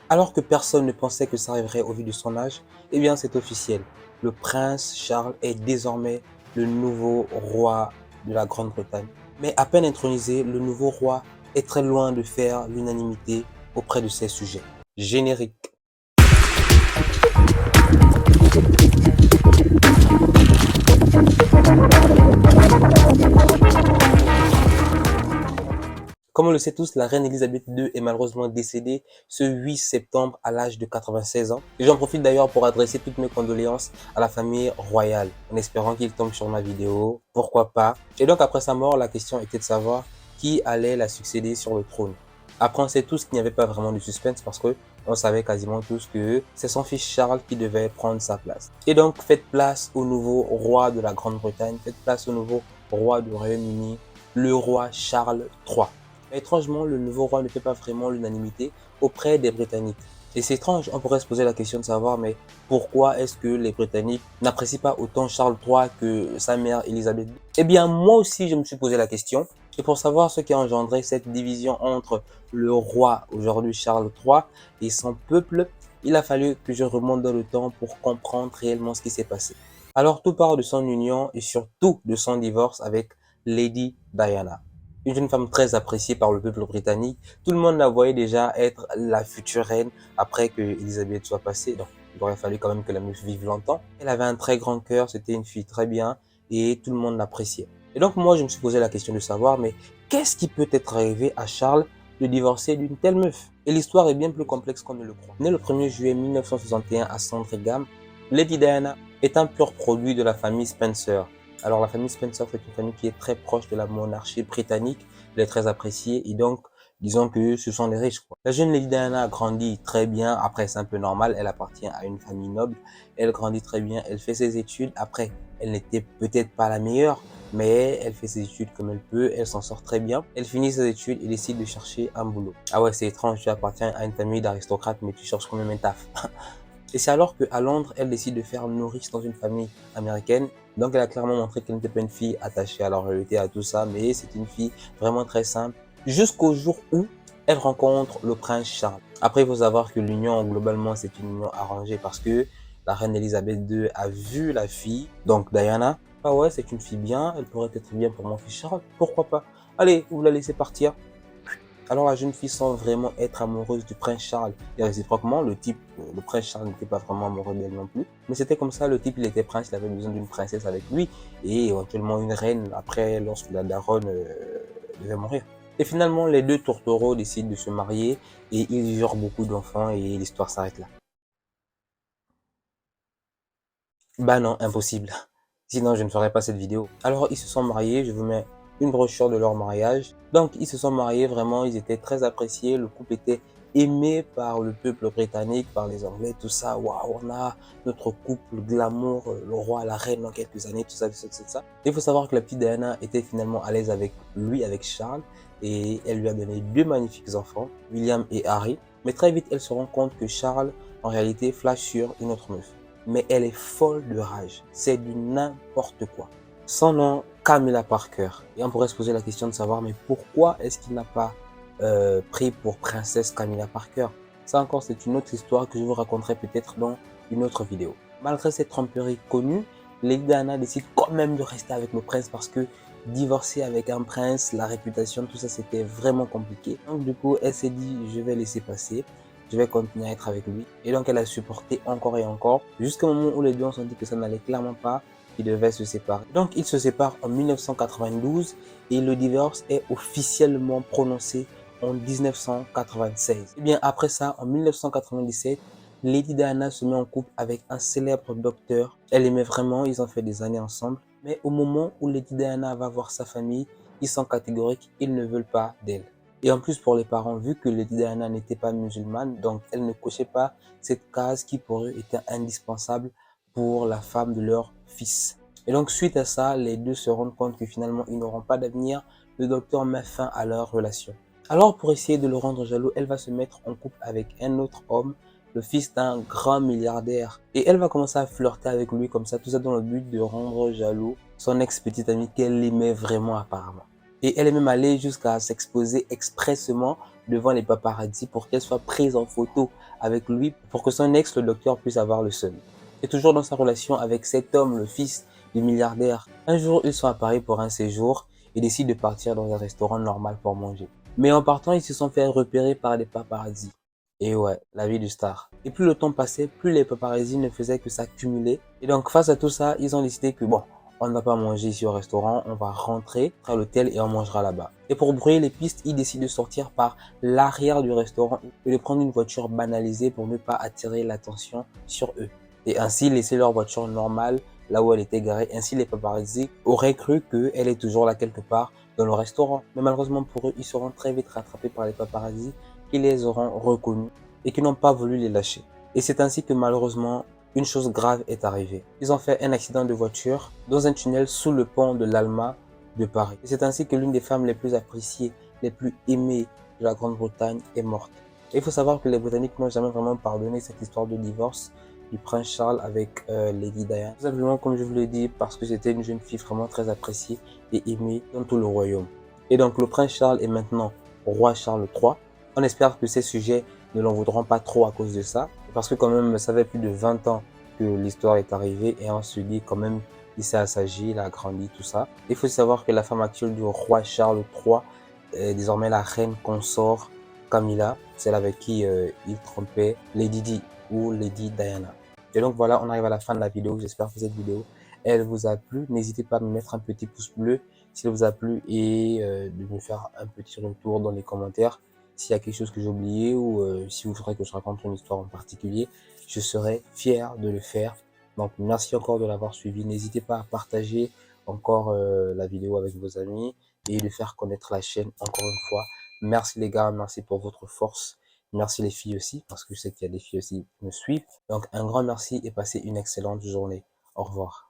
Alors que personne ne pensait que ça arriverait au vu de son âge, eh bien c'est officiel. Le prince Charles est désormais le nouveau roi de la Grande-Bretagne. Mais à peine intronisé, le nouveau roi est très loin de faire l'unanimité auprès de ses sujets. Générique. Comme on le sait tous, la reine Elisabeth II est malheureusement décédée ce 8 septembre à l'âge de 96 ans. Et j'en profite d'ailleurs pour adresser toutes mes condoléances à la famille royale, en espérant qu'il tombe sur ma vidéo, pourquoi pas. Et donc après sa mort, la question était de savoir qui allait la succéder sur le trône. Après on sait tous qu'il n'y avait pas vraiment de suspense parce que on savait quasiment tous que c'est son fils Charles qui devait prendre sa place. Et donc faites place au nouveau roi de la Grande-Bretagne, faites place au nouveau roi du Royaume-Uni, le roi Charles III. Étrangement, le nouveau roi ne fait pas vraiment l'unanimité auprès des Britanniques. Et c'est étrange, on pourrait se poser la question de savoir, mais pourquoi est-ce que les Britanniques n'apprécient pas autant Charles III que sa mère Elisabeth II? Eh bien, moi aussi, je me suis posé la question. Et pour savoir ce qui a engendré cette division entre le roi, aujourd'hui Charles III, et son peuple, il a fallu que je remonte dans le temps pour comprendre réellement ce qui s'est passé. Alors, tout part de son union et surtout de son divorce avec Lady Diana, une jeune femme très appréciée par le peuple britannique. Tout le monde la voyait déjà être la future reine après que Elisabeth soit passée. Donc, il aurait fallu quand même que la meuf vive longtemps. Elle avait un très grand cœur, c'était une fille très bien et tout le monde l'appréciait. Et donc, moi, je me suis posé la question de savoir, mais qu'est-ce qui peut être arrivé à Charles de divorcer d'une telle meuf? Et l'histoire est bien plus complexe qu'on ne le croit. Née le 1er juillet 1961 à Sandringham, Lady Diana est un pur produit de la famille Spencer. Alors la famille Spencer, c'est une famille qui est très proche de la monarchie britannique, elle est très appréciée et donc disons que ce sont les riches, quoi. La jeune Lady Diana a grandi très bien, après c'est un peu normal, elle appartient à une famille noble, elle grandit très bien, elle fait ses études, après elle n'était peut-être pas la meilleure, mais elle fait ses études comme elle peut, elle s'en sort très bien. Elle finit ses études et décide de chercher un boulot. Ah ouais, c'est étrange, tu appartiens à une famille d'aristocrates mais tu cherches quand même un taf. Et c'est alors qu'à Londres, elle décide de faire nourrice dans une famille américaine. Donc elle a clairement montré qu'elle n'était pas une fille attachée à la réalité, à tout ça, mais c'est une fille vraiment très simple. Jusqu'au jour où elle rencontre le prince Charles. Après, il faut savoir que l'union, globalement, c'est une union arrangée parce que la reine Elisabeth II a vu la fille, donc Diana. Ah ouais, c'est une fille bien, elle pourrait être bien pour mon fils Charles, pourquoi pas. Allez, vous la laissez partir. Alors la jeune fille semble vraiment être amoureuse du prince Charles. Et réciproquement, le prince Charles n'était pas vraiment amoureux d'elle non plus. Mais c'était comme ça, le type, il était prince, il avait besoin d'une princesse avec lui. Et éventuellement une reine après, lorsque la daronne devait mourir. Et finalement, les deux tourtereaux décident de se marier et ils eurent beaucoup d'enfants et l'histoire s'arrête là. Bah non, impossible. Sinon, je ne ferais pas cette vidéo. Alors, ils se sont mariés, je vous mets une brochure de leur mariage. Donc, ils se sont mariés, vraiment, ils étaient très appréciés. Le couple était aimé par le peuple britannique, par les Anglais, tout ça. Waouh, on a notre couple glamour, le roi, la reine dans quelques années, tout ça, tout ça, tout ça. Il faut savoir que la petite Diana était finalement à l'aise avec lui, avec Charles, et elle lui a donné deux magnifiques enfants, William et Harry. Mais très vite, elle se rend compte que Charles, en réalité, flash sur une autre meuf. Mais elle est folle de rage. C'est du n'importe quoi. Son nom, Camilla Parker. Et on pourrait se poser la question de savoir, mais pourquoi est-ce qu'il n'a pas pris pour princesse Camilla Parker? Ça encore, c'est une autre histoire que je vous raconterai peut-être dans une autre vidéo. Malgré cette tromperie connue, Lady Diana décide quand même de rester avec le prince parce que divorcer avec un prince, la réputation, tout ça, c'était vraiment compliqué. Donc du coup, elle s'est dit, je vais laisser passer. Je vais continuer à être avec lui. Et donc, elle a supporté encore et encore, jusqu'au moment où les deux ont senti que ça n'allait clairement pas, ils devaient se séparer. Donc, ils se séparent en 1992 et le divorce est officiellement prononcé en 1996. Et bien, après ça, en 1997, Lady Diana se met en couple avec un célèbre docteur. Elle aimait vraiment, ils ont fait des années ensemble. Mais au moment où Lady Diana va voir sa famille, ils sont catégoriques, ils ne veulent pas d'elle. Et en plus pour les parents, vu que Lady Diana n'était pas musulmane, donc elle ne cochait pas cette case qui pour eux était indispensable pour la femme de leur fils. Et donc suite à ça, les deux se rendent compte que finalement ils n'auront pas d'avenir. Le docteur met fin à leur relation. Alors pour essayer de le rendre jaloux, elle va se mettre en couple avec un autre homme, le fils d'un grand milliardaire. Et elle va commencer à flirter avec lui comme ça, tout ça dans le but de rendre jaloux son ex-petite amie qu'elle aimait vraiment apparemment. Et elle est même allée jusqu'à s'exposer expressément devant les paparazzis pour qu'elle soit prise en photo avec lui pour que son ex, le docteur, puisse avoir le seum. Et toujours dans sa relation avec cet homme, le fils du milliardaire, un jour, ils sont à Paris pour un séjour et décident de partir dans un restaurant normal pour manger. Mais en partant, ils se sont fait repérer par des paparazzis. Et ouais, la vie du star. Et plus le temps passait, plus les paparazzis ne faisaient que s'accumuler. Et donc, face à tout ça, ils ont décidé que bon, on n'a pas mangé ici au restaurant, on va rentrer à l'hôtel et on mangera là-bas. Et pour brouiller les pistes, ils décident de sortir par l'arrière du restaurant et de prendre une voiture banalisée pour ne pas attirer l'attention sur eux. Et ainsi laisser leur voiture normale là où elle était garée. Ainsi, les paparazzi auraient cru qu'elle est toujours là quelque part dans le restaurant. Mais malheureusement pour eux, ils seront très vite rattrapés par les paparazzi qui les auront reconnus et qui n'ont pas voulu les lâcher. Et c'est ainsi que malheureusement, une chose grave est arrivée. Ils ont fait un accident de voiture dans un tunnel sous le pont de l'Alma de Paris. Et c'est ainsi que l'une des femmes les plus appréciées, les plus aimées de la Grande-Bretagne est morte. Et il faut savoir que les Britanniques n'ont jamais vraiment pardonné cette histoire de divorce du prince Charles avec Lady Diana. Tout simplement, comme je vous l'ai dit, parce que c'était une jeune fille vraiment très appréciée et aimée dans tout le royaume. Et donc, le prince Charles est maintenant roi Charles III. On espère que ces sujets ne l'en voudront pas trop à cause de ça. Parce que quand même, ça fait plus de 20 ans que l'histoire est arrivée et on se dit quand même, il s'est assagi, il a grandi, tout ça. Il faut savoir que la femme actuelle du roi Charles III est désormais la reine consort Camilla, celle avec qui il trompait Lady Di ou Lady Diana. Et donc voilà, on arrive à la fin de la vidéo. J'espère que cette vidéo, elle vous a plu. N'hésitez pas à me mettre un petit pouce bleu s'il vous a plu et de me faire un petit retour dans les commentaires. S'il y a quelque chose que j'ai oublié ou si vous voudrez que je raconte une histoire en particulier, je serai fier de le faire. Donc merci encore de l'avoir suivi. N'hésitez pas à partager encore la vidéo avec vos amis et de faire connaître la chaîne encore une fois. Merci les gars, merci pour votre force. Merci les filles aussi, parce que je sais qu'il y a des filles aussi qui me suivent. Donc un grand merci et passez une excellente journée. Au revoir.